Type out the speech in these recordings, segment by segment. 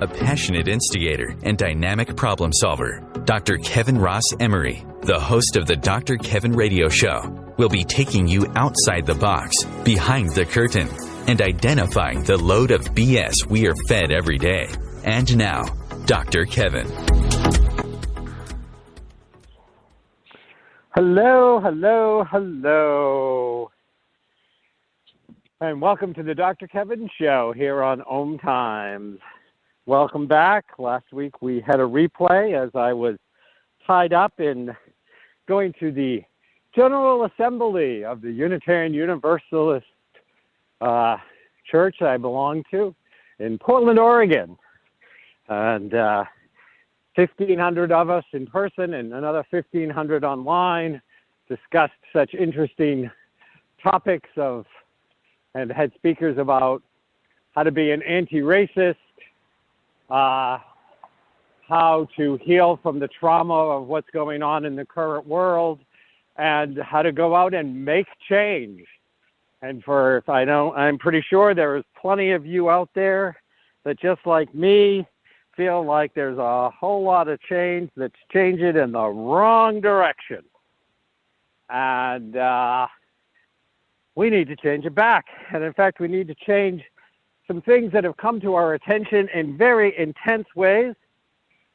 a passionate instigator and dynamic problem solver, Dr. Kevin Ross Emery, the host of the Dr. Kevin Radio Show, will be taking you outside the box, behind the curtain, and identifying the load of BS we are fed every day. And now, Dr. Kevin. Hello, hello, hello. And welcome to the Dr. Kevin Show here on Omtimes. Welcome back. Last week we had a replay as I was tied up in going to the General Assembly of the Unitarian Universalist Church I belong to in Portland, Oregon. And 1,500 of us in person and another 1,500 online discussed such interesting topics and had speakers about how to be an anti-racist, how to heal from the trauma of what's going on in the current world, and how to go out and make change. And I'm pretty sure there is plenty of you out there that just like me feel like there's a whole lot of change that's changing in the wrong direction. And we need to change it back. And in fact, we need to change some things that have come to our attention in very intense ways.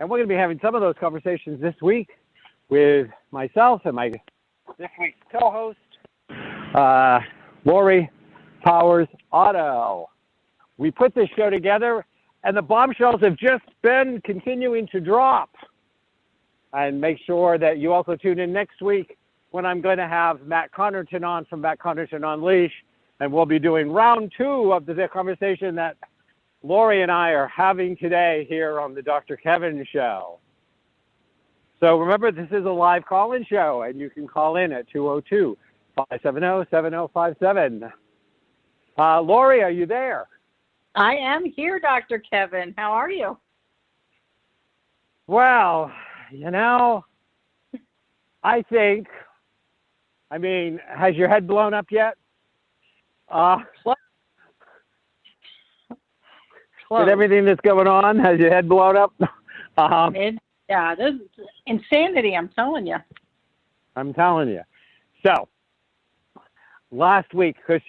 And we're going to be having some of those conversations this week with myself and this week's co-host, Lori Powers-Otto. We put this show together, and the bombshells have just been continuing to drop. And make sure that you also tune in next week when I'm going to have Matt Connerton on from Matt Connerton Unleashed, and we'll be doing round 2 of the conversation that Lori and I are having today here on the Dr. Kevin Show. So remember, this is a live call-in show, and you can call in at 202-570-7057. Lori, are you there? I am here, Dr. Kevin. How are you? Well, has your head blown up yet? With everything that's going on, has your head blown up? This is insanity, I'm telling you. I'm telling you. So, last week, because,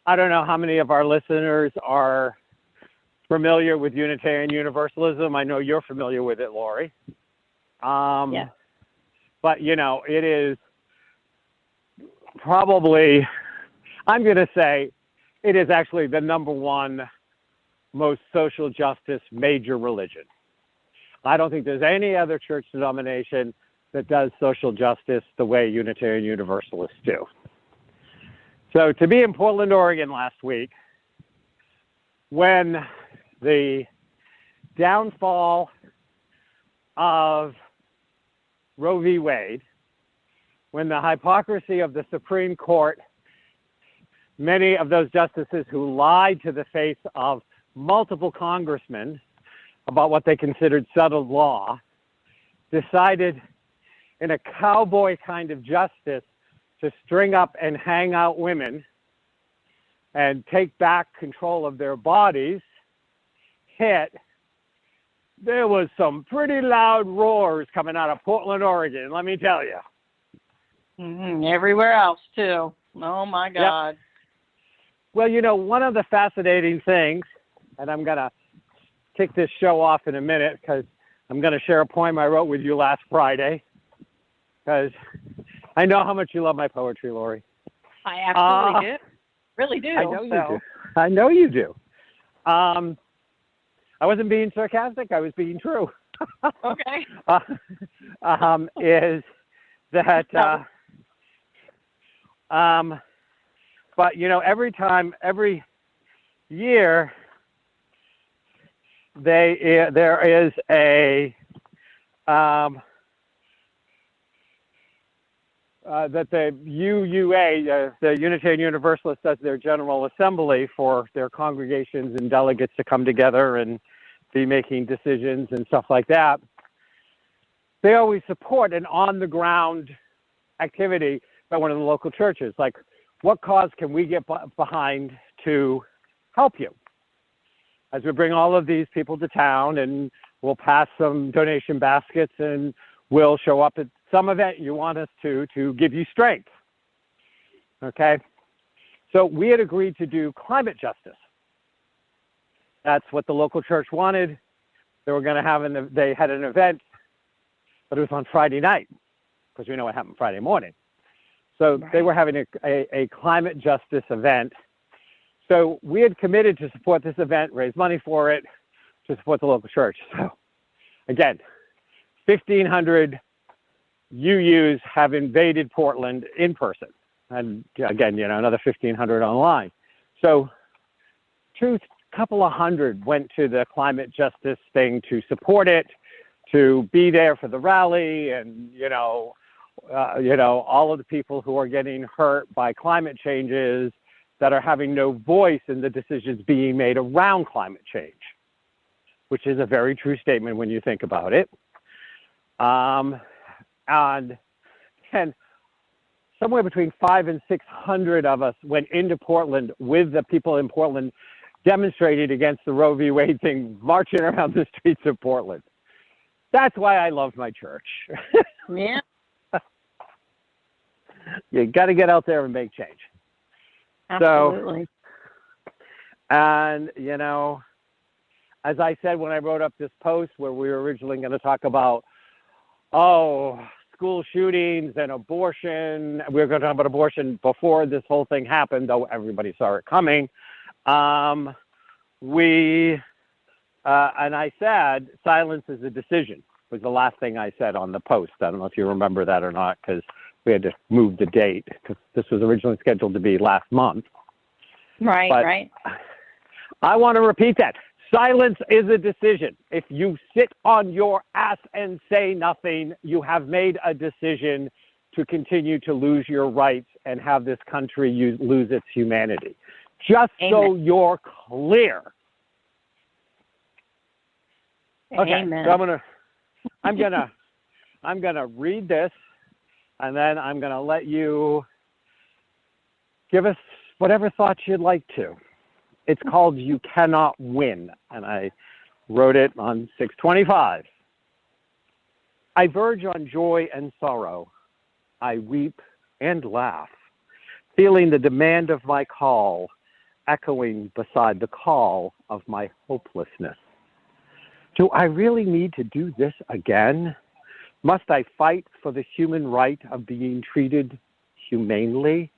I don't know how many of our listeners are familiar with Unitarian Universalism. I know you're familiar with it, Lori. Yeah. But, it is probably, I'm going to say, it is actually the number one most social justice major religion. I don't think there's any other church denomination that does social justice the way Unitarian Universalists do. So to be in Portland, Oregon last week, when the downfall of Roe v. Wade, when the hypocrisy of the Supreme Court, many of those justices who lied to the face of multiple congressmen about what they considered settled law, decided in a cowboy kind of justice to string up and hang out women and take back control of their bodies, there was some pretty loud roars coming out of Portland, Oregon, let me tell you. Everywhere else, too. Oh, my God. Yep. Well, one of the fascinating things, and I'm going to kick this show off in a minute because I'm going to share a poem I wrote with you last Friday, because I know how much you love my poetry, Lori. I absolutely do. Really do. I know you do. I wasn't being sarcastic. I was being true. Okay. Is that, but, every year, there is a, that the UUA, the Unitarian Universalist, does their General Assembly for their congregations and delegates to come together and be making decisions and stuff like that. They always support an on-the-ground activity by one of the local churches. Like, what cause can we get behind to help you? as we bring all of these people to town, and we'll pass some donation baskets, and we'll show up at some event you want us to give you strength. Okay? So we had agreed to do climate justice. That's what the local church wanted. They were going to have they had an event, but it was on Friday night, because we know what happened Friday morning. So They were having a climate justice event. So we had committed to support this event, raise money for it, to support the local church. So again, 1,500 UUs have invaded Portland in person. And again, another 1,500 online. So couple of hundred went to the climate justice thing to support it, to be there for the rally, and all of the people who are getting hurt by climate changes that are having no voice in the decisions being made around climate change, which is a very true statement when you think about it. And somewhere between 500 and 600 of us went into Portland with the people in Portland, demonstrated against the Roe v. Wade thing, marching around the streets of Portland. That's why I love my church. Yeah. You got to get out there and make change. Absolutely. And, as I said when I wrote up this post where we were originally going to talk about, school shootings and abortion, we were going to talk about abortion before this whole thing happened, though everybody saw it coming. And I said, silence is a decision, was the last thing I said on the post. I don't know if you remember that or not, because we had to move the date, because this was originally scheduled to be last month. Right, but right. I want to repeat that. Silence is a decision. If you sit on your ass and say nothing, you have made a decision to continue to lose your rights and have this country lose its humanity. Just Amen. So you're clear. Okay, Amen. so I'm gonna read this, and then I'm gonna let you give us whatever thoughts you'd like to. It's called "You Cannot Win," and I wrote it on 6/25. I verge on joy and sorrow. I weep and laugh, feeling the demand of my call echoing beside the call of my hopelessness. Do I really need to do this again? Must I fight for the human right of being treated humanely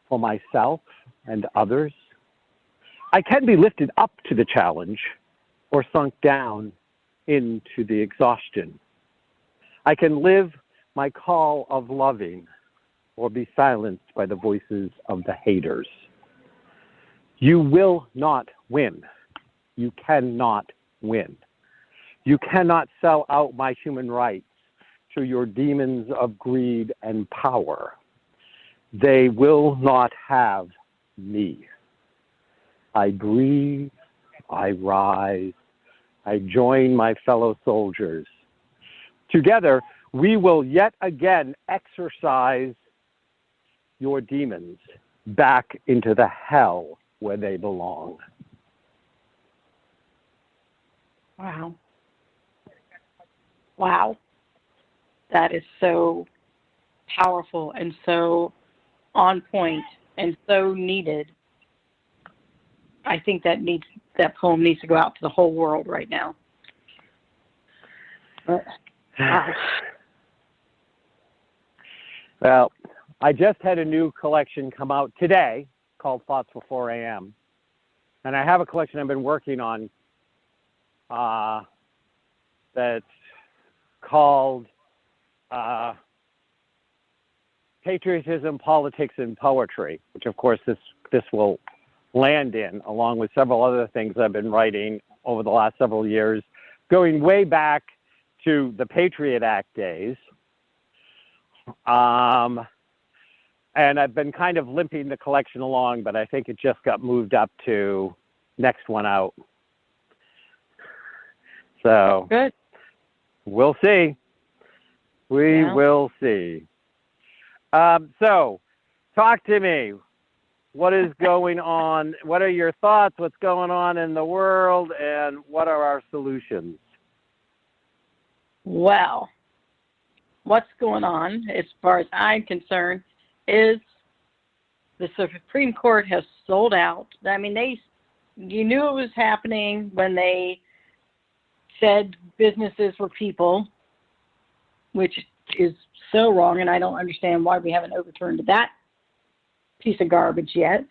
for myself and others? I can be lifted up to the challenge or sunk down into the exhaustion. I can live my call of loving or be silenced by the voices of the haters. You will not win. You cannot win. You cannot sell out my human rights to your demons of greed and power. They will not have me. I breathe, I rise, I join my fellow soldiers. Together, we will yet again exorcise your demons back into the hell where they belong. Wow. Wow. That is so powerful and so on point and so needed. I think that poem needs to go out to the whole world right now. Wow. Well, I just had a new collection come out today called Thoughts Before AM. And I have a collection I've been working on that's called Patriotism, Politics, and Poetry, which of course this will land in, along with several other things I've been writing over the last several years, going way back to the Patriot Act days. And I've been kind of limping the collection along, but I think it just got moved up to next one out. So good. We'll see. We will see. So talk to me. What is going on? What are your thoughts? What's going on in the world? And what are our solutions? Well, what's going on, as far as I'm concerned, is the Supreme Court has sold out. I mean, you knew it was happening when they said businesses were people, which is so wrong, and I don't understand why we haven't overturned that piece of garbage yet.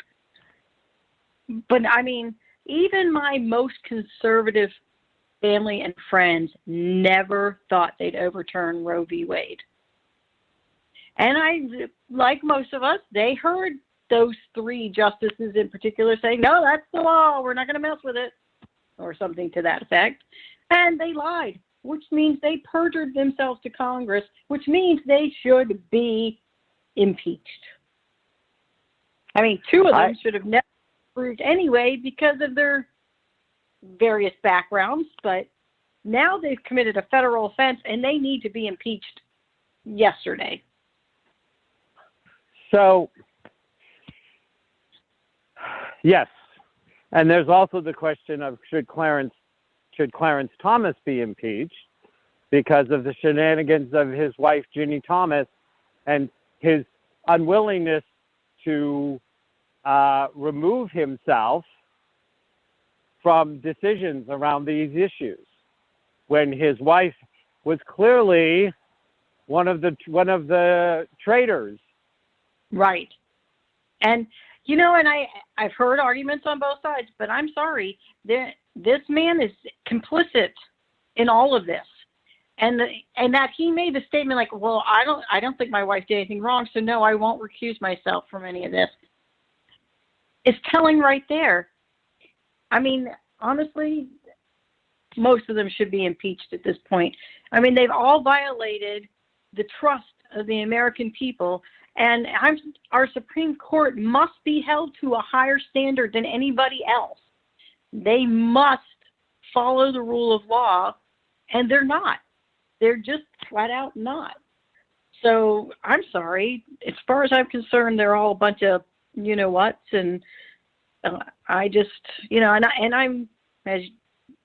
But I mean, even my most conservative family and friends never thought they'd overturn Roe v. Wade. And I, like most of us, they heard those three justices in particular saying, no, that's the law, we're not going to mess with it, or something to that effect. And they lied, which means they perjured themselves to Congress, which means they should be impeached. I mean, two of them should have never proved anyway because of their various backgrounds, but now they've committed a federal offense and they need to be impeached yesterday. So, yes. And there's also the question of should Clarence Thomas be impeached because of the shenanigans of his wife, Ginny Thomas, and his unwillingness to remove himself from decisions around these issues when his wife was clearly one of the traitors. Right. And you know, and I've heard arguments on both sides, but I'm sorry, this man is complicit in all of this. And that he made the statement like, well, I don't think my wife did anything wrong, so no, I won't recuse myself from any of this. It's telling right there. I mean, honestly, most of them should be impeached at this point. I mean, they've all violated the trust of the American people, and our Supreme Court must be held to a higher standard than anybody else. They must follow the rule of law, and they're not. They're just flat out not. So I'm sorry. As far as I'm concerned, they're all a bunch of you-know-whats, and I just, and I'm, as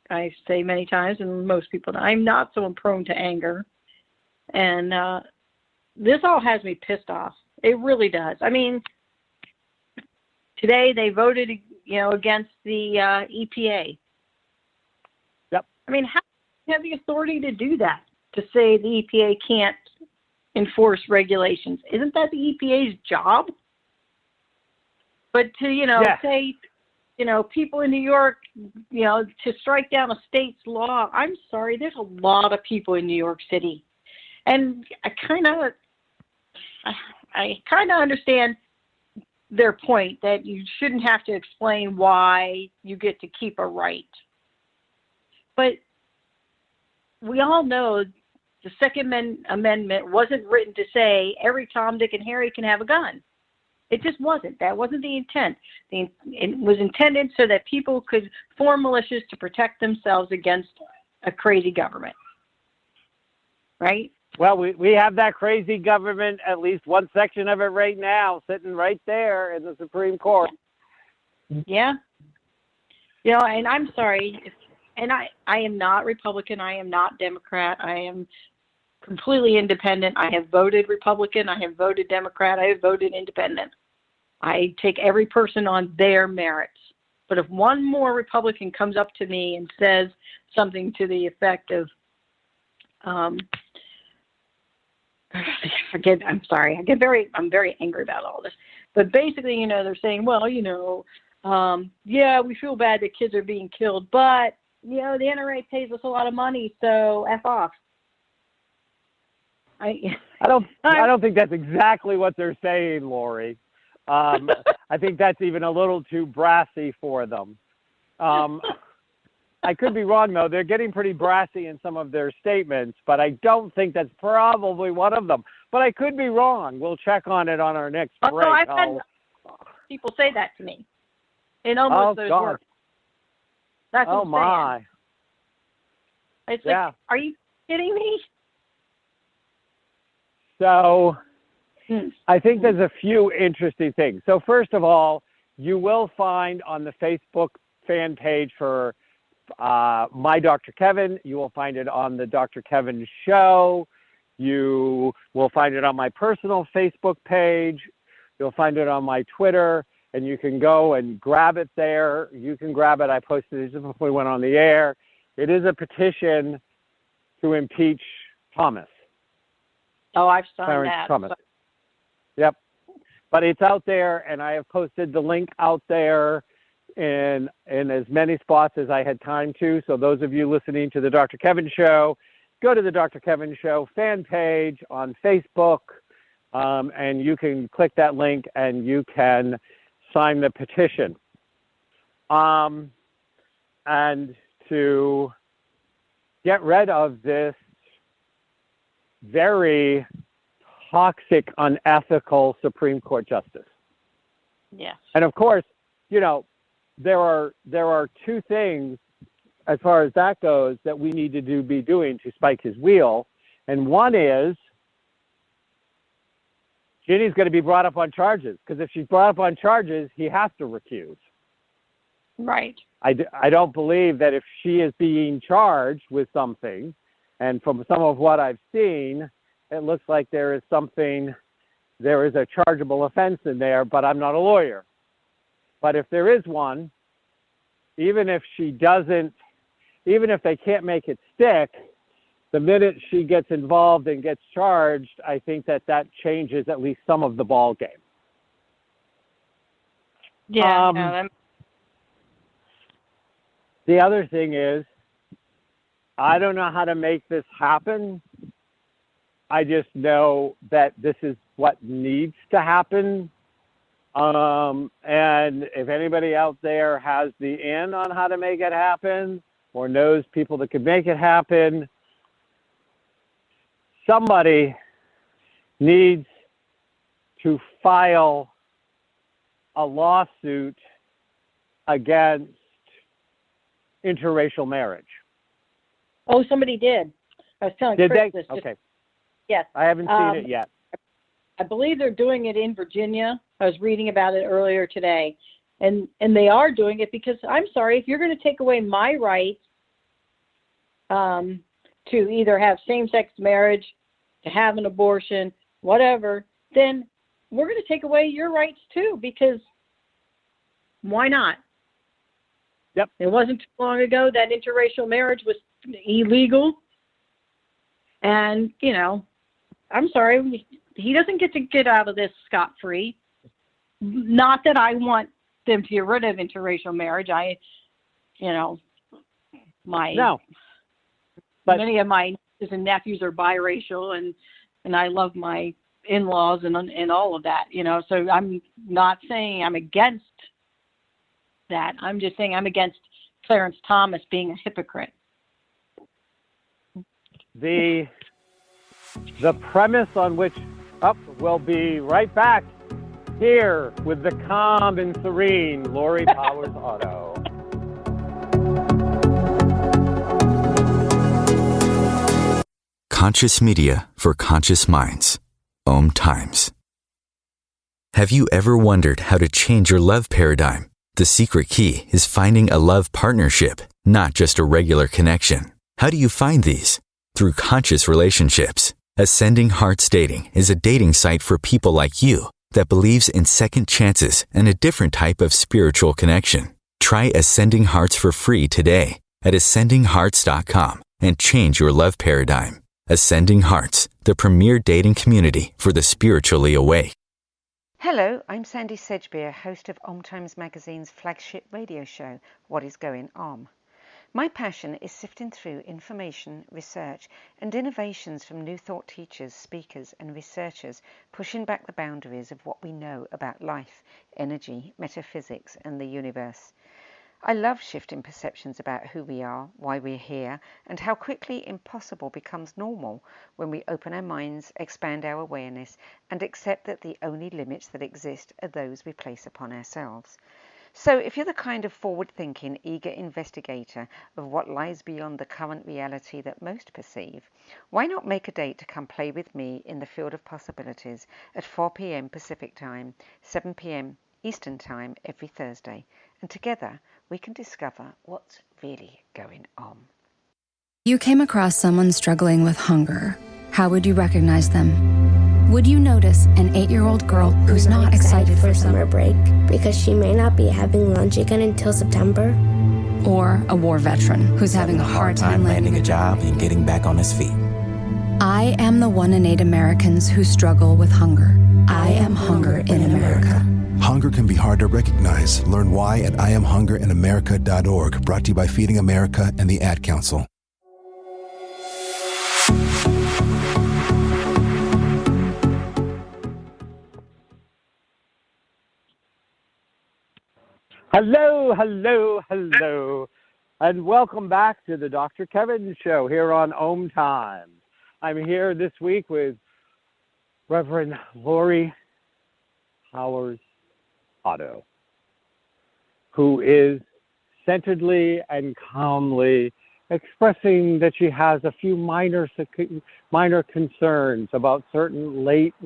I say many times, and most people know, I'm not so prone to anger. And this all has me pissed off. It really does. I mean, today they voted, against the EPA. Yep. I mean, how do you have the authority to do that? To say the EPA can't enforce regulations? Isn't that the EPA's job? But to, say, people in New York, to strike down a state's law, I'm sorry, there's a lot of people in New York City. And I kind of understand their point that you shouldn't have to explain why you get to keep a right. But we all know the Second Amendment wasn't written to say every Tom, Dick, and Harry can have a gun. It just wasn't. That wasn't the intent. It was intended so that people could form militias to protect themselves against a crazy government. Right? Well, we have that crazy government, at least one section of it right now, sitting right there in the Supreme Court. Yeah. And I'm sorry, and I am not Republican. I am not Democrat. I am completely independent. I have voted Republican. I have voted Democrat. I have voted independent. I take every person on their merits. But if one more Republican comes up to me and says something to the effect of, I'm sorry. I'm very angry about all this. But basically, they're saying, well, yeah, we feel bad that kids are being killed, but, the NRA pays us a lot of money, so F off. I don't think that's exactly what they're saying, Lori. I think that's even a little too brassy for them. I could be wrong, though. They're getting pretty brassy in some of their statements, but I don't think that's probably one of them. But I could be wrong. We'll check on it on our next break. I've had people say that to me in almost those words. That's oh, my. It's like, are you kidding me? So I think there's a few interesting things. So first of all, you will find on the Facebook fan page for My Dr. Kevin. You will find it on the Dr. Kevin Show. You will find it on my personal Facebook page. You'll find it on my Twitter, and you can go and grab it there. You can grab it. I posted it just before we went on the air. It is a petition to impeach Thomas. Oh, I've signed Clarence that. Thomas. Yep. But it's out there, and I have posted the link out there in as many spots as I had time to. So those of you listening to the Dr. Kevin Show, go to the Dr. Kevin Show fan page on Facebook, and you can click that link and you can sign the petition. And to get rid of this very toxic, unethical Supreme Court justice. Yes. And of course, you know, there are two things as far as that goes that we need to be doing to spike his wheel. And one is Ginny's going to be brought up on charges, because if she's brought up on charges, he has to recuse. Right. I don't believe that if she is being charged with something, and from some of what I've seen, it looks like there is a chargeable offense in there, but I'm not a lawyer. But if there is one, even if they can't make it stick, the minute she gets involved and gets charged, I think that changes at least some of the ball game. Yeah. The other thing is, I don't know how to make this happen. I just know that this is what needs to happen. And if anybody out there has the in on how to make it happen or knows people that could make it happen, somebody needs to file a lawsuit against interracial marriage. Oh, somebody did. I was telling Did Chris they? this. Okay. Yes. I haven't seen it yet. I believe they're doing it in Virginia. I was reading about it earlier today. And they are doing it because, I'm sorry, if you're going to take away my right to either have same-sex marriage, to have an abortion, whatever, then we're going to take away your rights too, because why not? Yep. It wasn't too long ago that interracial marriage was illegal. And, you know, I'm sorry, he doesn't get to get out of this scot-free. Not that I want them to get rid of interracial marriage. Many of my nieces and nephews are biracial, and I love my in-laws and all of that, you know. So I'm not saying I'm against that. I'm just saying I'm against Clarence Thomas being a hypocrite. The premise on which we'll be right back here with the calm and serene Lori Powers-Otto. Conscious media for conscious minds. Omtimes. Have you ever wondered how to change your love paradigm? The secret key is finding a love partnership, not just a regular connection. How do you find these? Through conscious relationships. Ascending Hearts Dating is a dating site for people like you that believes in second chances and a different type of spiritual connection. Try Ascending Hearts for free today at ascendinghearts.com and change your love paradigm. Ascending Hearts, the premier dating community for the spiritually awake. Hello, I'm Sandy Sedgbeer, host of Omtimes magazine's flagship radio show, What is Going On? My passion is sifting through information, research, and innovations from new thought teachers, speakers, and researchers, pushing back the boundaries of what we know about life, energy, metaphysics, and the universe. I love shifting perceptions about who we are, why we're here, and how quickly impossible becomes normal when we open our minds, expand our awareness, and accept that the only limits that exist are those we place upon ourselves. So if you're the kind of forward-thinking, eager investigator of what lies beyond the current reality that most perceive, why not make a date to come play with me in the field of possibilities at 4 p.m. Pacific Time, 7 p.m. Eastern Time every Thursday, and together we can discover what's really going on. You came across someone struggling with hunger. How would you recognize them? Would you notice an 8-year-old girl who's not excited for summer break because she may not be having lunch again until September? Or a war veteran who's having a hard time landing a job and getting back on his feet? I am the 1 in 8 Americans who struggle with hunger. I am hunger in America. Hunger can be hard to recognize. Learn why at IamHungerInAmerica.org. Brought to you by Feeding America and the Ad Council. Hello, hello, hello, and welcome back to the Dr. Kevin Show here on Omtimes. I'm here this week with Reverend Lori Powers-Otto, who is centeredly and calmly expressing that she has a few minor concerns about certain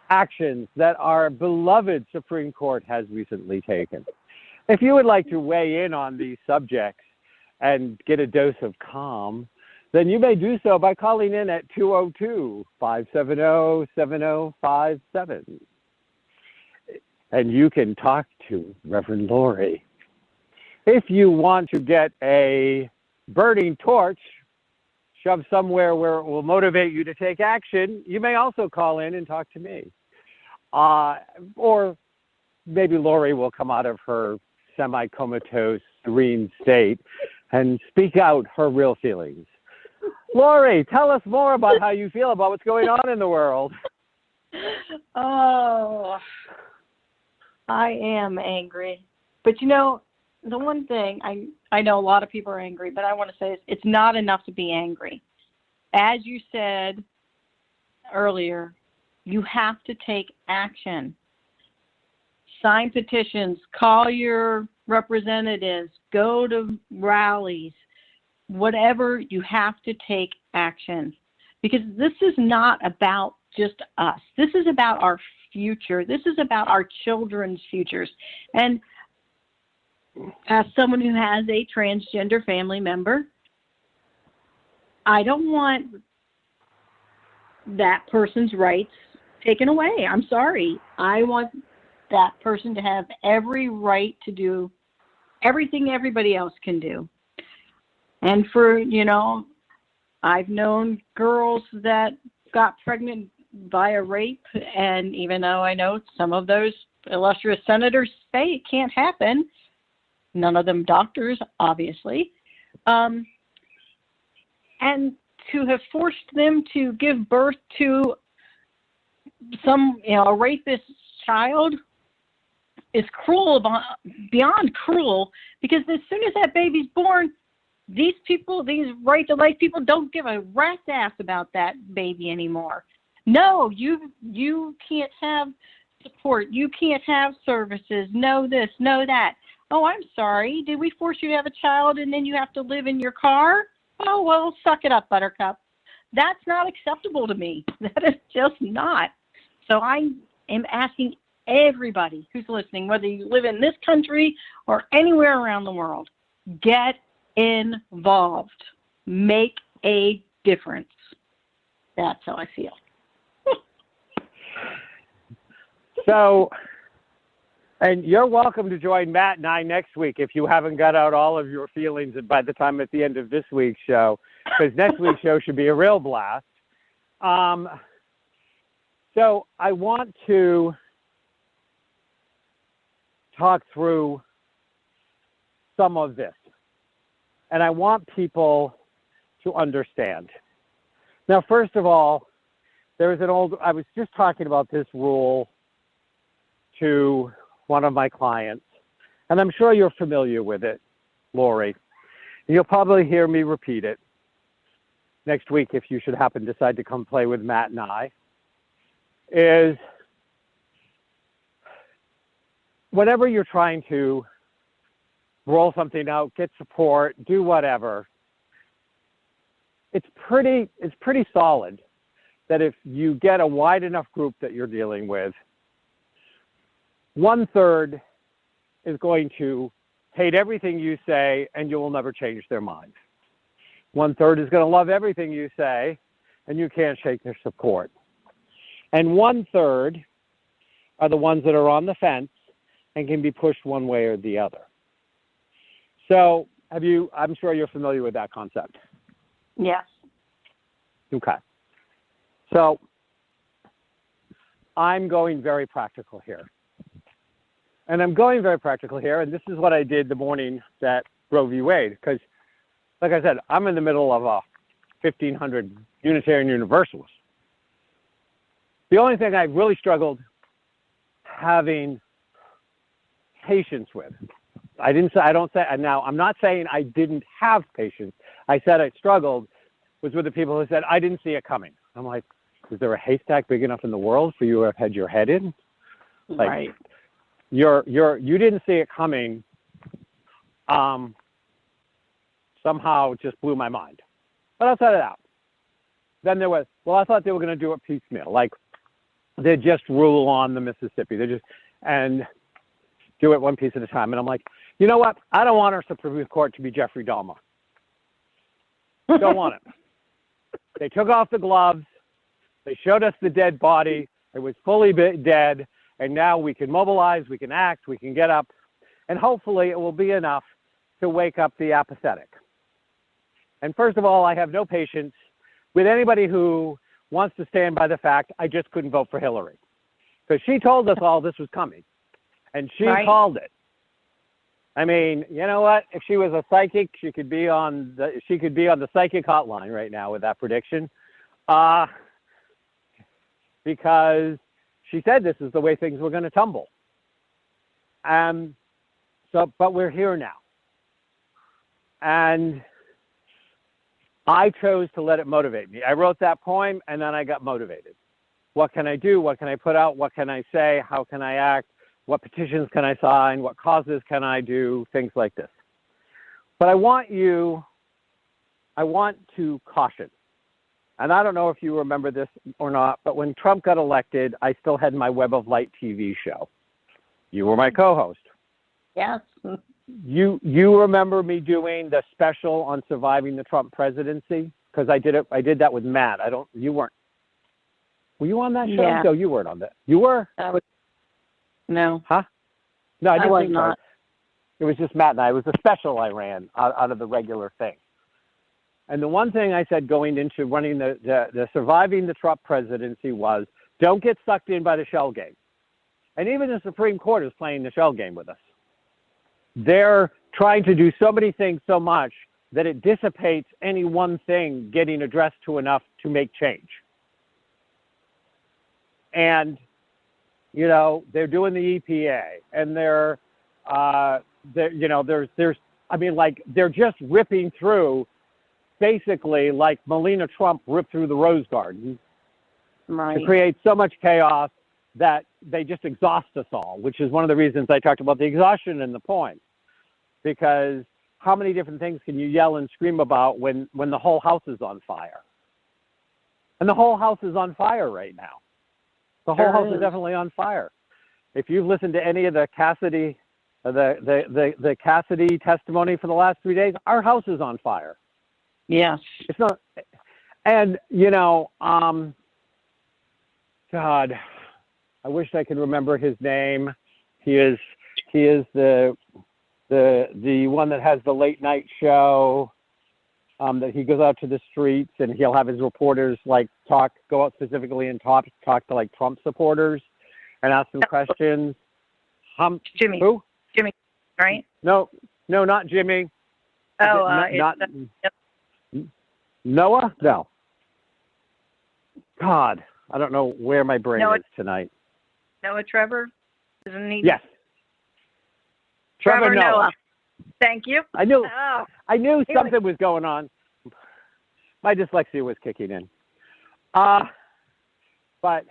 actions that our beloved Supreme Court has recently taken. If you would like to weigh in on these subjects and get a dose of calm, then you may do so by calling in at 202-570-7057. And you can talk to Reverend Lori. If you want to get a burning torch shoved somewhere where it will motivate you to take action, you may also call in and talk to me. Or maybe Lori will come out of her semi-comatose, serene state and speak out her real feelings. Lori, tell us more about how you feel about what's going on in the world. Oh, I am angry. But you know, the one thing, I know a lot of people are angry, but I want to say is it's not enough to be angry. As you said earlier, you have to take action. Sign petitions, call your representatives, go to rallies, whatever, you have to take action. Because this is not about just us. This is about our future. This is about our children's futures. And as someone who has a transgender family member, I don't want that person's rights taken away. I'm sorry. I want that person to have every right to do everything everybody else can do. And for, I've known girls that got pregnant via rape, and even though I know some of those illustrious senators say it can't happen, none of them doctors, obviously, and to have forced them to give birth to a rapist child is cruel, beyond cruel, because as soon as that baby's born, these right to life people don't give a rat's ass about that baby anymore. No, you can't have support. You can't have services. No this, no that. Oh, I'm sorry. Did we force you to have a child and then you have to live in your car? Oh, well, suck it up, Buttercup. That's not acceptable to me. That is just not. So I am asking everybody who's listening, whether you live in this country or anywhere around the world, get involved. Make a difference. That's how I feel. So, and you're welcome to join Matt and I next week if you haven't got out all of your feelings by the time at the end of this week's show, because next week's show should be a real blast. So I want to talk through some of this, and I want people to understand. Now, first of all, I was just talking about this rule to one of my clients, and I'm sure you're familiar with it, Lori. You'll probably hear me repeat it next week if you should happen to decide to come play with Matt and I, is whenever you're trying to roll something out, get support, do whatever, it's pretty solid that if you get a wide enough group that you're dealing with, 1/3 is going to hate everything you say and you will never change their mind. 1/3 is going to love everything you say and you can't shake their support. And 1/3 are the ones that are on the fence and can be pushed one way or the other. So I'm sure you're familiar with that concept. Yes. Okay. So I'm going very practical here. And I'm going very practical here, and this is what I did the morning that Roe v. Wade, because, like I said, I'm in the middle of a 1,500 Unitarian Universalists. The only thing I really struggled having patience with, now I'm not saying I didn't have patience. I said I struggled was with the people who said, I didn't see it coming. I'm like, is there a haystack big enough in the world for you to have had your head in? Like, Right. You didn't see it coming. Somehow just blew my mind. But outside of that, then there was, I thought they were going to do it piecemeal. Like, they just rule on the Mississippi. And do it one piece at a time. And I'm like, you know what? I don't want our Supreme Court to be Jeffrey Dahmer. Don't want it. They took off the gloves. They showed us the dead body. It was fully dead. And now we can mobilize, we can act, we can get up. And hopefully it will be enough to wake up the apathetic. And first of all, I have no patience with anybody who wants to stand by the fact I just couldn't vote for Hillary. Because she told us all this was coming. And she called it. I mean, you know what? If she was a psychic, she could be on the psychic hotline right now with that prediction. Because she said this is the way things were going to tumble. But we're here now. And I chose to let it motivate me. I wrote that poem and then I got motivated. What can I do? What can I put out? What can I say? How can I act? What petitions can I sign? What causes can I do? Things like this. But I want to caution. And I don't know if you remember this or not, but when Trump got elected, I still had my Web of Light TV show. You were my co-host. Yes. You remember me doing the special on surviving the Trump presidency? Because I did that with Matt. You weren't. Were you on that show? Yeah. No, you weren't on that. You were? No. Huh? No, I didn't was think not. so. It was just Matt and I. It was a special I ran out of the regular thing. And the one thing I said going into running the surviving the Trump presidency was, don't get sucked in by the shell game. And even the Supreme Court is playing the shell game with us. They're trying to do so many things so much that it dissipates any one thing getting addressed to enough to make change. And, you know, they're doing the EPA and they're just ripping through basically like Melania Trump ripped through the Rose Garden to create so much chaos that they just exhaust us all, which is one of the reasons I talked about the exhaustion in the poem. Because how many different things can you yell and scream about when the whole house is on fire? And the whole house is on fire right now. The whole house is definitely on fire. If you've listened to any of the Cassidy, the Cassidy testimony for the last 3 days, our house is on fire. Yes. It's not, and you know, God, I wish I could remember his name. He is the one that has the late night show. That he goes out to the streets and he'll have his reporters go out specifically and talk to like Trump supporters and ask them questions. Jimmy. Who? Jimmy, right? No, not Jimmy. Not Noah? No. God, I don't know where my brain is tonight. Noah Trevor? Isn't he? Yes. Trevor Noah. Thank you. I knew something was going on. My dyslexia was kicking in. But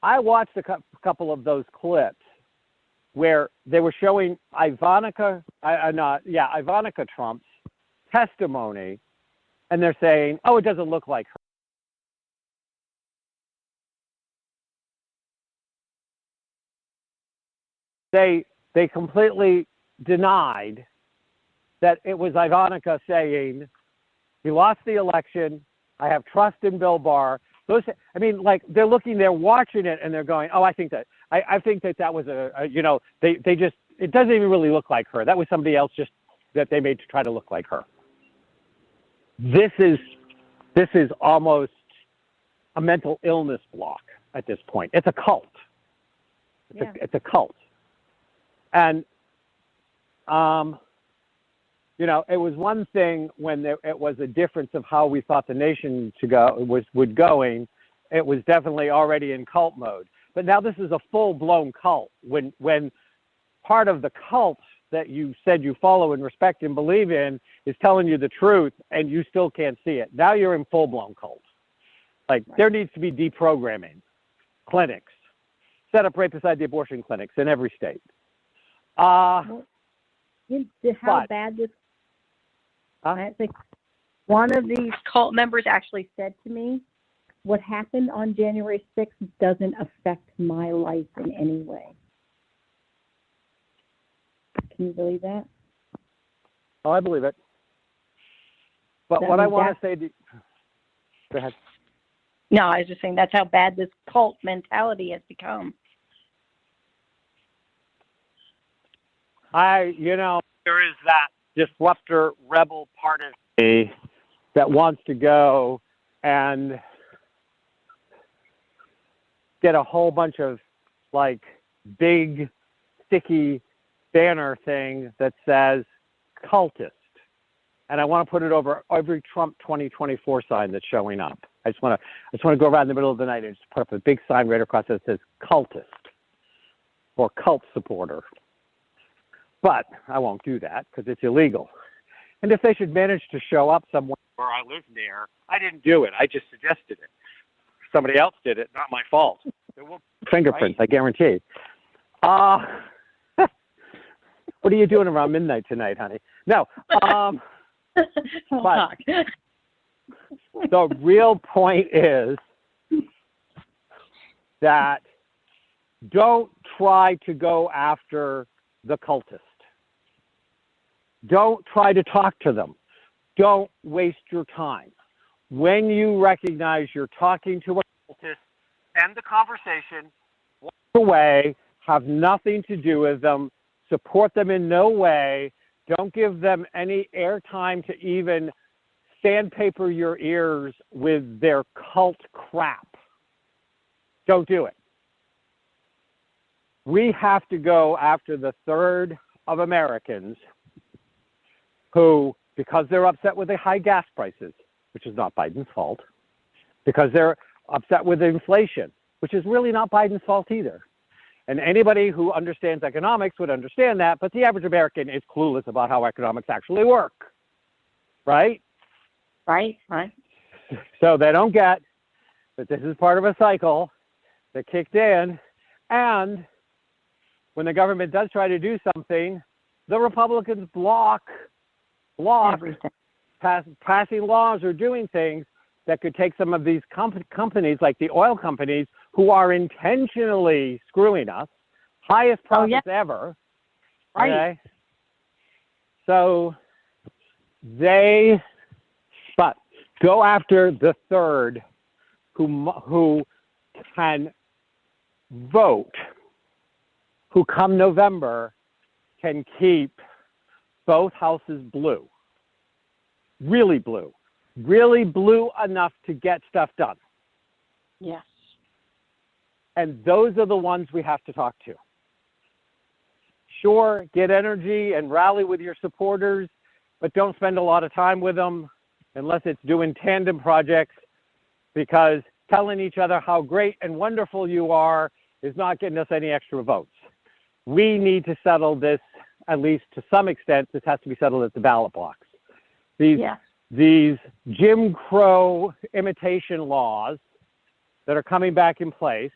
I watched a couple of those clips where they were showing Ivanka Trump's testimony, and they're saying, "Oh, it doesn't look like her." they completely denied that it was Ivanka saying, he lost the election, I have trust in Bill Barr. Those, I mean, like, they're watching it, and they're going, oh, I think that was they just, it doesn't even really look like her. That was somebody else just that they made to try to look like her. This is almost a mental illness block at this point. It's a cult. It's a cult. And, it was one thing when it was a difference of how we thought the nation would going. It was definitely already in cult mode. But now this is a full-blown cult. When part of the cult that you said you follow and respect and believe in is telling you the truth, and you still can't see it. Now you're in full-blown cult. Like, there needs to be deprogramming clinics set up right beside the abortion clinics in every state. How bad this? I think one of these cult members actually said to me, "What happened on January 6th doesn't affect my life in any way." Can you believe that? Oh, I believe it. But what I want to say to go ahead. No, I was just saying that's how bad this cult mentality has become. There is that disruptor rebel part of me that wants to go and get a whole bunch of like big sticky banner thing that says cultist. And I want to put it over every Trump 2024 sign that's showing up. I just want to go around in the middle of the night and just put up a big sign right across that says cultist or cult supporter. But I won't do that because it's illegal. And if they should manage to show up somewhere where I live near, I didn't do it. I just suggested it. Somebody else did it, not my fault. There will be fingerprints, right? I guarantee. What are you doing around midnight tonight, honey? No. But the real point is that don't try to go after the cultist. Don't try to talk to them. Don't waste your time. When you recognize you're talking to a cultist, end the conversation, walk away, have nothing to do with them, support them in no way, don't give them any airtime to even sandpaper your ears with their cult crap. Don't do it. We have to go after the third of Americans who, because they're upset with the high gas prices, which is not Biden's fault, because they're upset with inflation, which is really not Biden's fault either. And anybody who understands economics would understand that, but the average American is clueless about how economics actually work, right? Right. So they don't get that this is part of a cycle that kicked in, and when the government does try to do something, the Republicans block passing laws or doing things that could take some of these companies, like the oil companies, who are intentionally screwing us, highest profits ever. Right. Okay? So but go after the third who can vote, who come November can keep both houses blue, really blue enough to get stuff done. Yes. And those are the ones we have to talk to. Sure, get energy and rally with your supporters, but don't spend a lot of time with them unless it's doing tandem projects, because telling each other how great and wonderful you are is not getting us any extra votes. We need to settle this, at least to some extent. This has to be settled at the ballot box. These Jim Crow imitation laws that are coming back in place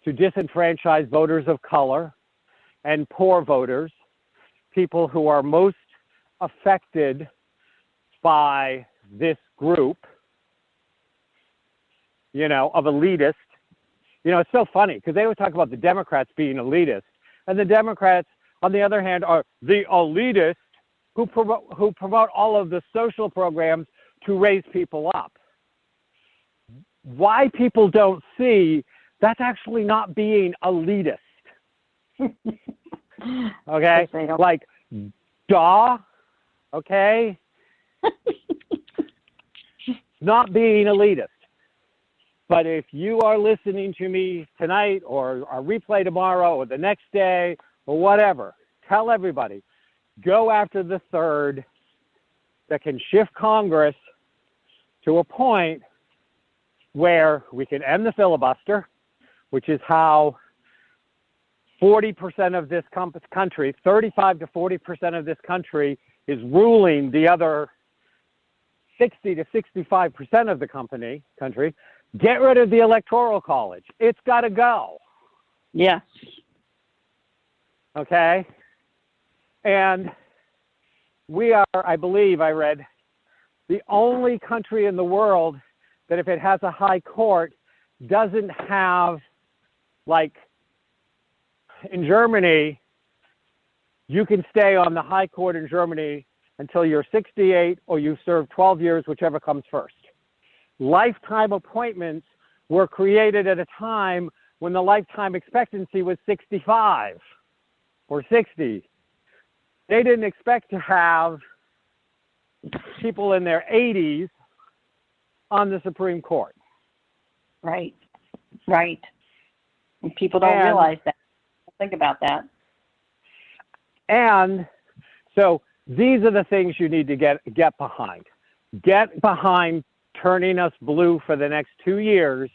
to disenfranchise voters of color and poor voters, people who are most affected by this group, of elitists. It's so funny because they always talk about the Democrats being elitist. And the Democrats, on the other hand, are the elitists who promote all of the social programs to raise people up. Why people don't see that's actually not being elitist. Okay? Like, duh. Okay? Not being elitist. But if you are listening to me tonight or a replay tomorrow or the next day or whatever, tell everybody, go after the third that can shift Congress to a point where we can end the filibuster, which is how 40% of this country, 35 to 40% of this country is ruling the other 60 to 65% of the country. Get rid of the Electoral College. It's got to go. Yes. Okay? And we are, I believe I read, the only country in the world that if it has a high court doesn't have, like in Germany, you can stay on the high court in Germany until you're 68 or you serve 12 years, whichever comes first. Lifetime appointments were created at a time when the lifetime expectancy was 65 or 60. They didn't expect to have people in their 80s on the Supreme Court. Right. And people don't realize that. Think about that. And so these are the things you need to get behind. Get behind turning us blue for the next 2 years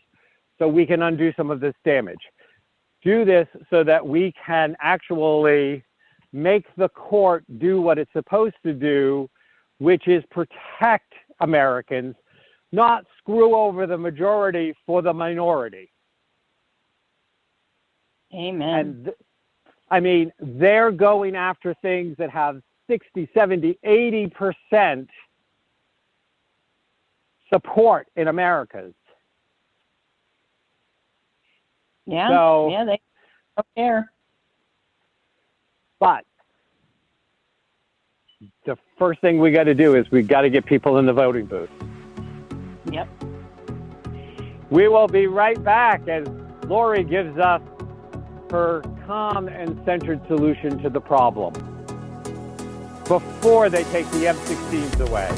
so we can undo some of this damage. Do this so that we can actually make the court do what it's supposed to do, which is protect Americans, not screw over the majority for the minority. Amen. And they're going after things that have 60, 70, 80% support in Americans. Yeah. So, yeah, they don't care. But the first thing we got to do is we got to get people in the voting booth. Yep. We will be right back as Lori gives us her calm and centered solution to the problem before they take the M16s away.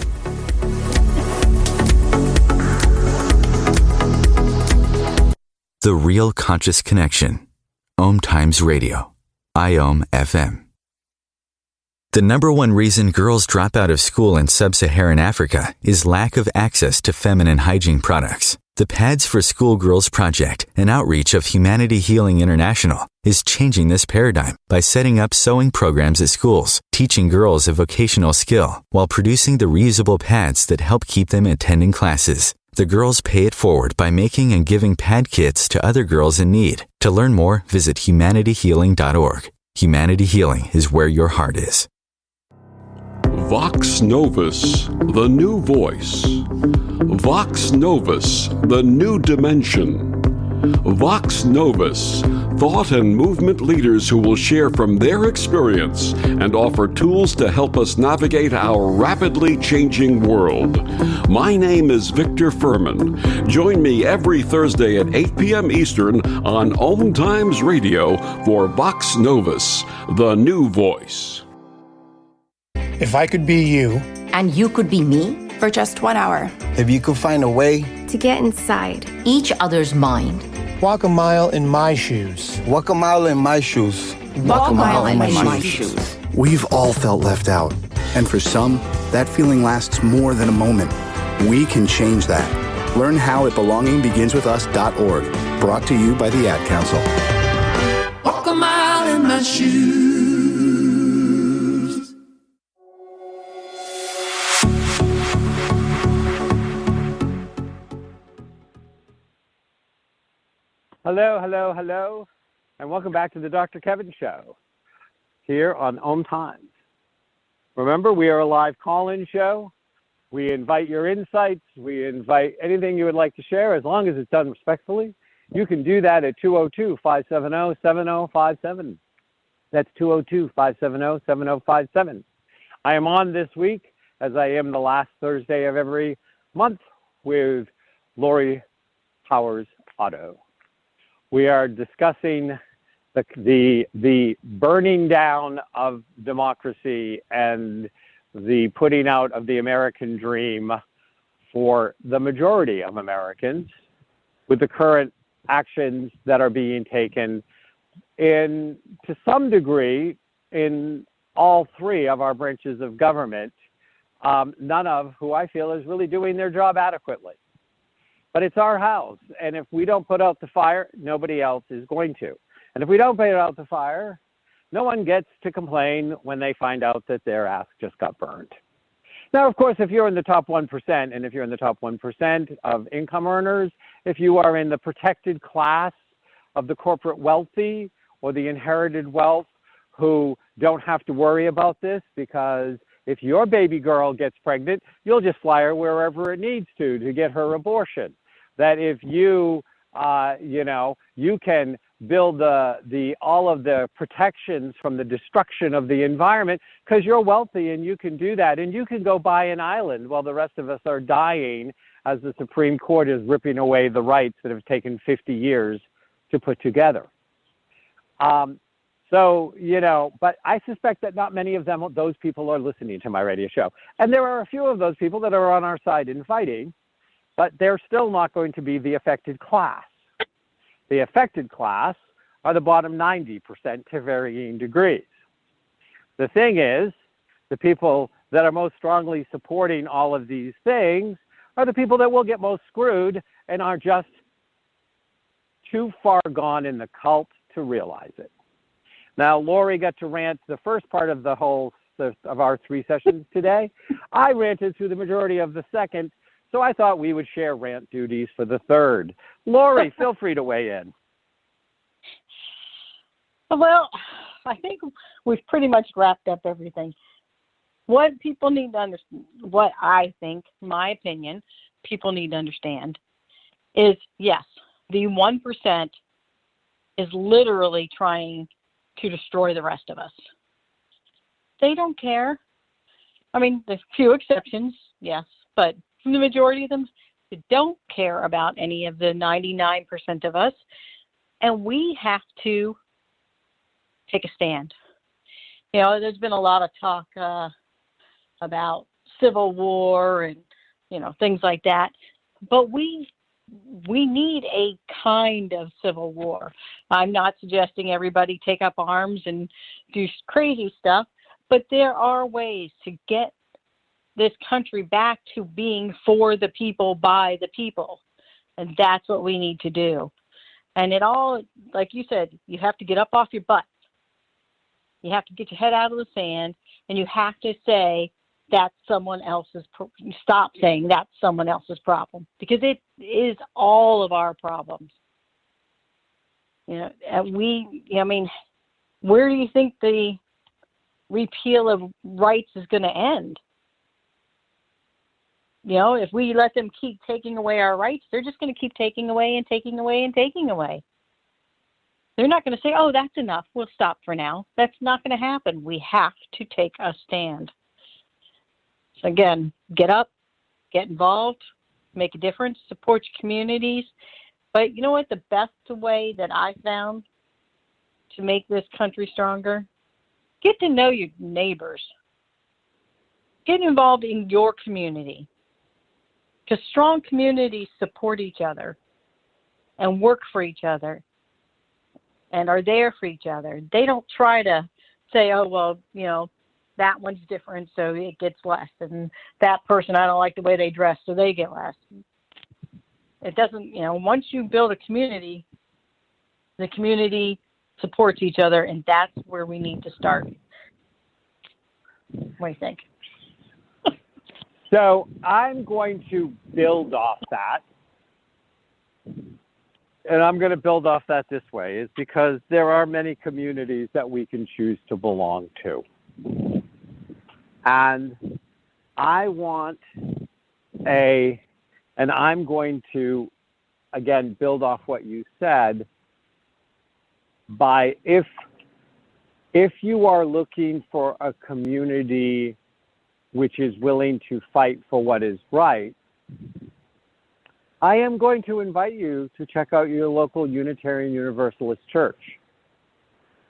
The Real Conscious Connection. Omtimes Radio. IOM FM. The number one reason girls drop out of school in sub-Saharan Africa is lack of access to feminine hygiene products. The Pads for Schoolgirls Project, an outreach of Humanity Healing International, is changing this paradigm by setting up sewing programs at schools, teaching girls a vocational skill, while producing the reusable pads that help keep them attending classes. The girls pay it forward by making and giving pad kits to other girls in need. To learn more, visit humanityhealing.org. Humanity Healing is where your heart is. Vox Novus, the new voice. Vox Novus, the new dimension. Vox Novus, thought and movement leaders who will share from their experience and offer tools to help us navigate our rapidly changing world. My name is Victor Furman. Join me every Thursday at 8 p.m. Eastern on Omtimes Radio for Vox Novus, the new voice. If I could be you. And you could be me. For just 1 hour. If you could find a way. To get inside. Each other's mind. Walk a mile in my shoes. Walk a mile in my shoes. Walk a mile in my shoes. We've all felt left out. And for some, that feeling lasts more than a moment. We can change that. Learn how at belongingbeginswithus.org. Brought to you by the Ad Council. Walk a mile in my shoes. Hello, and welcome back to the Dr. Kevin Show here on Omtimes. Remember, we are a live call-in show. We invite your insights. We invite anything you would like to share, as long as it's done respectfully. You can do that at 202-570-7057. That's 202-570-7057. I am on this week, as I am the last Thursday of every month, with Lori Powers-Otto. We are discussing the burning down of democracy and the putting out of the American dream for the majority of Americans, with the current actions that are being taken to some degree in all three of our branches of government, none of who I feel is really doing their job adequately. But it's our house, and if we don't put out the fire, nobody else is going to. And if we don't put out the fire, no one gets to complain when they find out that their ass just got burned. Now, of course, if you're in the top 1%, and if you're in the top 1% of income earners, if you are in the protected class of the corporate wealthy or the inherited wealth who don't have to worry about this, because if your baby girl gets pregnant, you'll just fly her wherever it needs to get her abortion. That if you, you can build all of the protections from the destruction of the environment because you're wealthy and you can do that. And you can go buy an island while the rest of us are dying as the Supreme Court is ripping away the rights that have taken 50 years to put together. But I suspect that not many of those people are listening to my radio show. And there are a few of those people that are on our side in fighting, but they're still not going to be the affected class. The affected class are the bottom 90% to varying degrees. The thing is, the people that are most strongly supporting all of these things are the people that will get most screwed and are just too far gone in the cult to realize it. Now, Lori got to rant the first part of of our 3 sessions today. I ranted through the majority of the second, so I thought we would share rant duties for the third. Lori, feel free to weigh in. Well, I think we've pretty much wrapped up everything. What people need to understand, what I think, my opinion, people need to understand is, yes, the 1% is literally trying to destroy the rest of us. They don't care. I mean, there's few exceptions, yes, but the majority of them, they don't care about any of the 99% of us, and we have to take a stand. There's been a lot of talk about civil war and, things like that, but we need a kind of civil war. I'm not suggesting everybody take up arms and do crazy stuff, but there are ways to get this country back to being for the people, by the people. And that's what we need to do. And it all, like you said, you have to get up off your butt. You have to get your head out of the sand, and you have to say that's someone else's, stop saying that's someone else's problem, because it is all of our problems. And where do you think the repeal of rights is going to end? If we let them keep taking away our rights, they're just going to keep taking away and taking away and taking away. They're not going to say, oh, that's enough, we'll stop for now. That's not going to happen. We have to take a stand. So again, get up, get involved, make a difference, support your communities. But you know what? The best way that I found to make this country stronger, get to know your neighbors. Get involved in your community. Because strong communities support each other and work for each other and are there for each other. They don't try to say, oh, well, that one's different, so it gets less. And that person, I don't like the way they dress, so they get less. It doesn't, once you build a community, the community supports each other, and that's where we need to start. What do you think? So I'm going to build off that. And I'm going to build off that this way, is because there are many communities that we can choose to belong to. And I want and I'm going to, again, build off what you said, by if if you are looking for a community which is willing to fight for what is right, I am going to invite you to check out your local Unitarian Universalist church.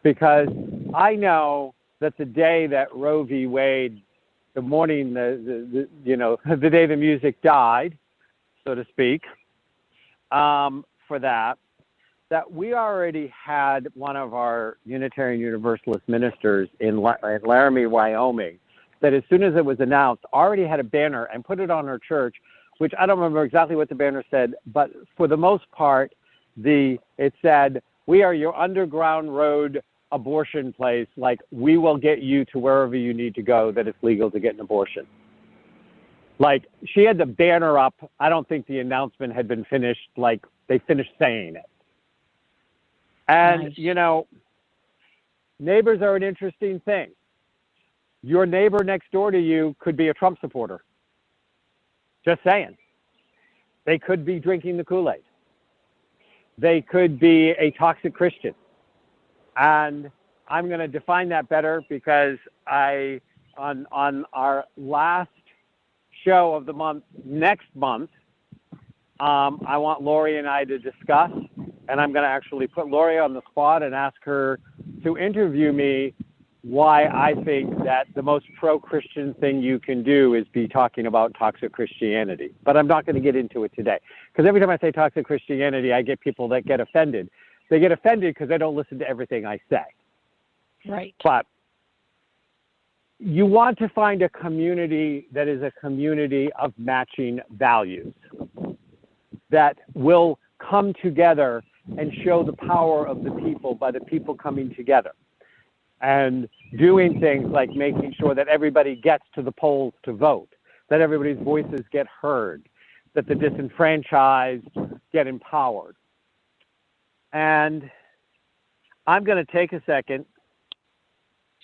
Because I know that the day that Roe v. Wade, the morning, the day the music died, so to speak, for that we already had one of our Unitarian Universalist ministers in Laramie, Wyoming, that as soon as it was announced, already had a banner and put it on her church, which I don't remember exactly what the banner said, but for the most part, it said, "We are your underground road abortion place. Like, we will get you to wherever you need to go that it's legal to get an abortion." Like, she had the banner up. I don't think the announcement had been finished. Like, they finished saying it. And, Nice. Neighbors are an interesting thing. Your neighbor next door to you could be a Trump supporter. Just saying. They could be drinking the Kool-Aid. They could be a toxic Christian. And I'm going to define that better because on our last show of the month, next month, I want Lori and I to discuss, and I'm going to actually put Lori on the spot and ask her to interview me why I think that the most pro-Christian thing you can do is be talking about toxic Christianity. But I'm not going to get into it today. Because every time I say toxic Christianity, I get people that get offended. They get offended because they don't listen to everything I say. Right. But you want to find a community that is a community of matching values that will come together and show the power of the people by the people coming together and doing things like making sure that everybody gets to the polls to vote, that everybody's voices get heard, that the disenfranchised get empowered. And I'm going to take a second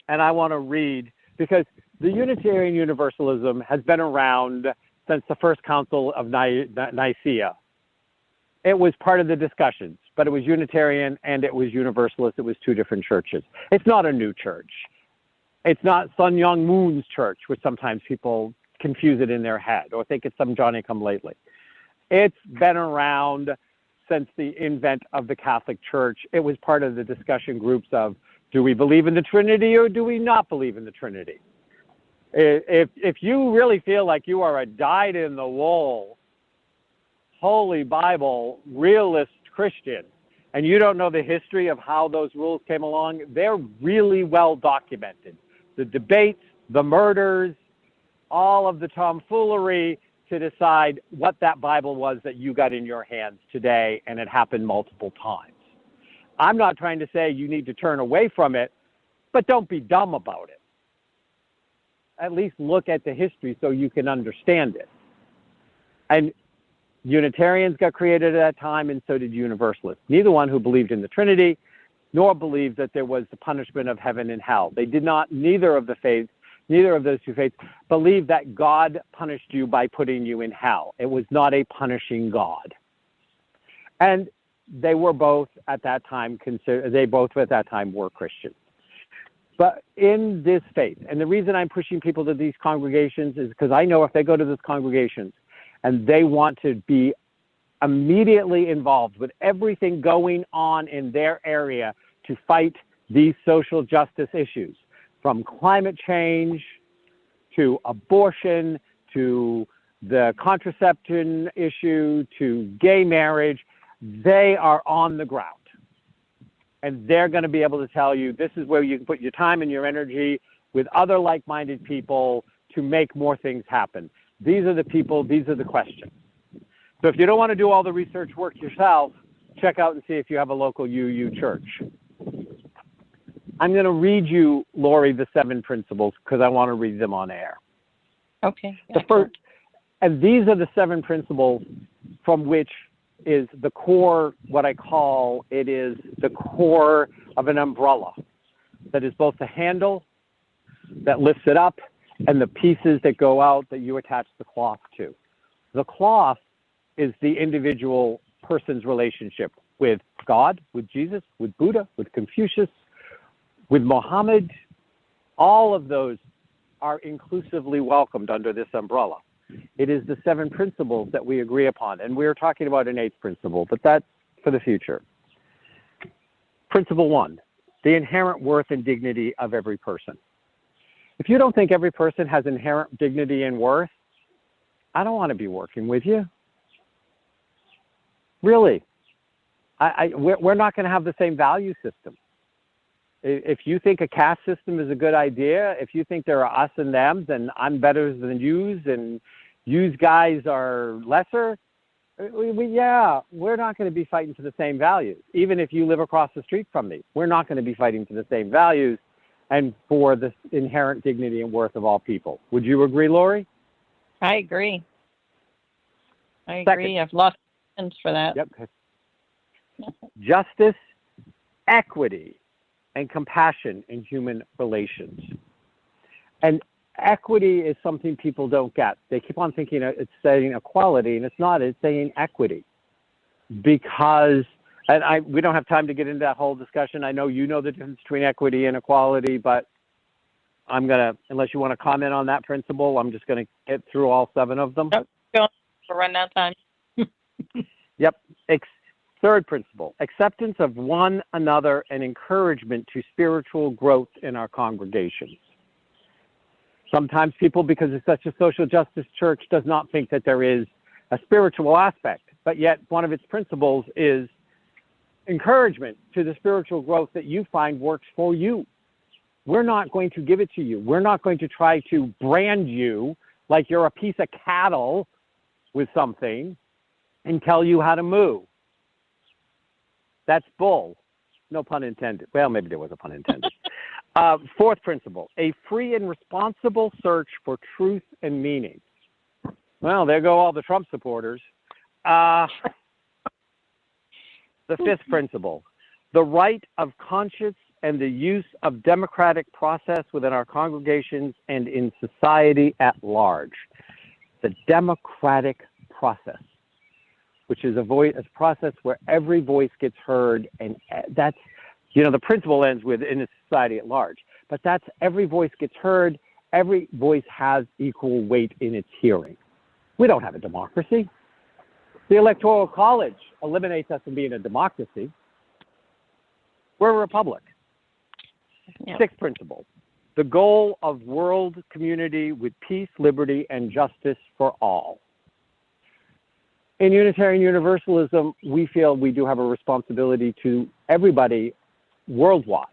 and I want to read, because the Unitarian Universalism has been around since the First Council of Nicaea. It was part of the discussions, but it was Unitarian and it was Universalist. It was two different churches. It's not a new church. It's not Sun Myung Moon's church, which sometimes people confuse it in their head or think it's some Johnny-come-lately. It's been around since the invent of the Catholic Church. It was part of the discussion groups of, do we believe in the Trinity or do we not believe in the Trinity? If you really feel like you are a dyed-in-the-wool, Holy Bible, realist Christian, and you don't know the history of how those rules came along, they're really well documented. The debates, the murders, all of the tomfoolery to decide what that Bible was that you got in your hands today, and it happened multiple times. I'm not trying to say you need to turn away from it, but don't be dumb about it. At least look at the history so you can understand it. And Unitarians got created at that time, and so did Universalists. Neither one who believed in the Trinity, nor believed that there was the punishment of heaven and hell. They did not, neither of those two faiths, believed that God punished you by putting you in hell. It was not a punishing God. And they were both at that time were Christians. But in this faith, and the reason I'm pushing people to these congregations is because I know if they go to these congregations and they want to be immediately involved with everything going on in their area to fight these social justice issues, from climate change to abortion to the contraception issue to gay marriage, they are on the ground. And they're going to be able to tell you this is where you can put your time and your energy with other like-minded people to make more things happen. These are the people, these are the questions. So if you don't want to do all the research work yourself, check out and see if you have a local UU church. I'm going to read you, Lori, the 7 principles because I want to read them on air. Okay. The first, and these are the 7 principles from which is the core, what I call it is the core of an umbrella that is both the handle that lifts it up and the pieces that go out that you attach the cloth to. The cloth is the individual person's relationship with God, with Jesus, with Buddha, with Confucius, With Muhammad, all of those are inclusively welcomed under this umbrella. It is the 7 principles that we agree upon, and we're talking about an 8th principle, but that's for the future. Principle 1, the inherent worth and dignity of every person. If you don't think every person has inherent dignity and worth, I don't want to be working with you. Really. We're not going to have the same value system. If you think a caste system is a good idea, if you think there are us and them, and I'm better than yous, and yous guys are lesser, we're not going to be fighting for the same values. Even if you live across the street from me, we're not going to be fighting for the same values and for the inherent dignity and worth of all people. Would you agree, Lori? I agree. I've lost sense for that. Yep. Justice, equity, and compassion in human relations. And equity is something people don't get. They keep on thinking it's saying equality, and it's not. It's saying equity. Because, and we don't have time to get into that whole discussion. I know you know the difference between equity and equality, but I'm going to, unless you want to comment on that principle, I'm just going to get through all 7 of them. Nope, go on. We're running out of time. Yep. Third principle, acceptance of one another and encouragement to spiritual growth in our congregations. Sometimes people, because it's such a social justice church, does not think that there is a spiritual aspect, but yet one of its principles is encouragement to the spiritual growth that you find works for you. We're not going to give it to you. We're not going to try to brand you like you're a piece of cattle with something and tell you how to move. That's bull. No pun intended. Well, maybe there was a pun intended. 4th principle, a free and responsible search for truth and meaning. Well, there go all the Trump supporters. The 5th principle, the right of conscience and the use of democratic process within our congregations and in society at large. The democratic process, which is a process where every voice gets heard, and that's, the principle ends with in a society at large, but that's every voice gets heard, every voice has equal weight in its hearing. We don't have a democracy. The Electoral College eliminates us from being a democracy. We're a republic. Yep. 6th principle, the goal of world community with peace, liberty, and justice for all. In Unitarian Universalism, we feel we do have a responsibility to everybody worldwide,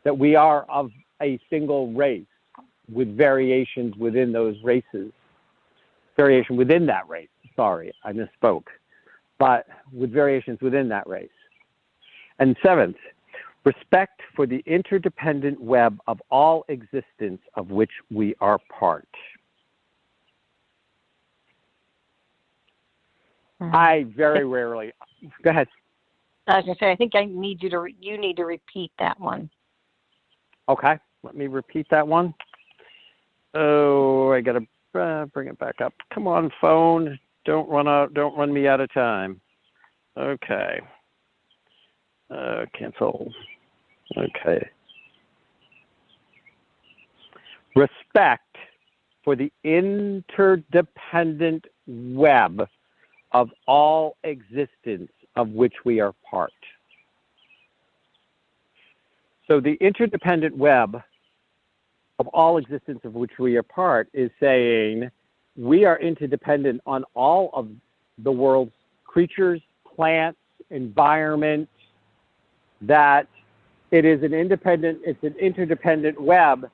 that we are of a single race with variations within those races. Variation within that race. Sorry, I misspoke. But with variations within that race. And 7th, respect for the interdependent web of all existence of which we are part. I very rarely, go ahead. I was going to say, I think you need to repeat that one. Okay, let me repeat that one. Oh, I got to bring it back up. Come on, phone. Don't run me out of time. Okay. Cancel. Okay. Respect for the interdependent web of all existence of which we are part. So the interdependent web of all existence of which we are part is saying we are interdependent on all of the world's creatures, plants, environment, that it's an interdependent web,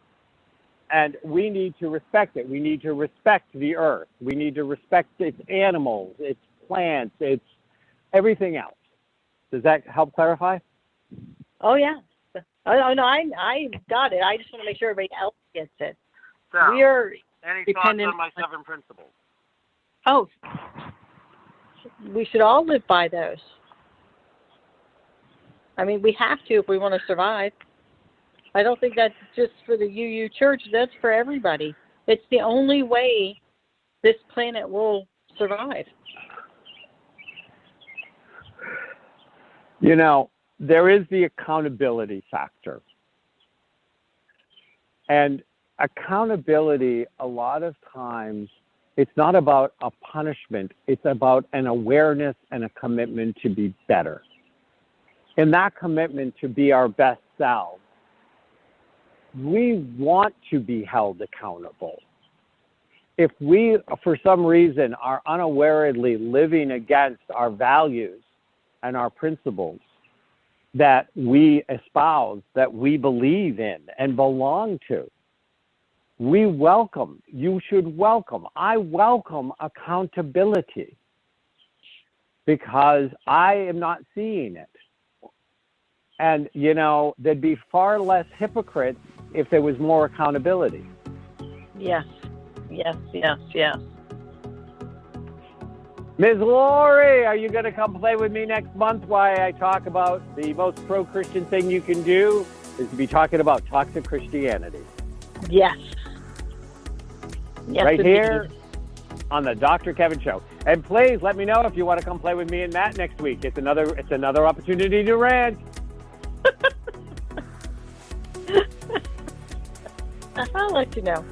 and we need to respect it. We need to respect the earth. We need to respect its animals, its plants, its everything else. Does that help clarify? Oh, yeah. Oh, no, I got it. I just want to make sure everybody else gets it. So, we are any dependent thoughts on my 7 principles? Oh, we should all live by those. I mean, we have to if we want to survive. I don't think that's just for the UU Church. That's for everybody. It's the only way this planet will survive. You know, there is the accountability factor. And accountability, a lot of times, it's not about a punishment. It's about an awareness and a commitment to be better. In that commitment to be our best selves, we want to be held accountable. If we, for some reason, are unawarely living against our values and our principles that we espouse, that we believe in and belong to, you should welcome, I welcome accountability because I am not seeing it. And, there'd be far less hypocrites if there was more accountability. Yes. Ms. Lori, are you going to come play with me next month while I talk about the most pro-Christian thing you can do is to be talking about toxic Christianity? Yes. Right here on the Dr. Kevin Show. And please let me know if you want to come play with me and Matt next week. It's another opportunity to rant. I'll let you know.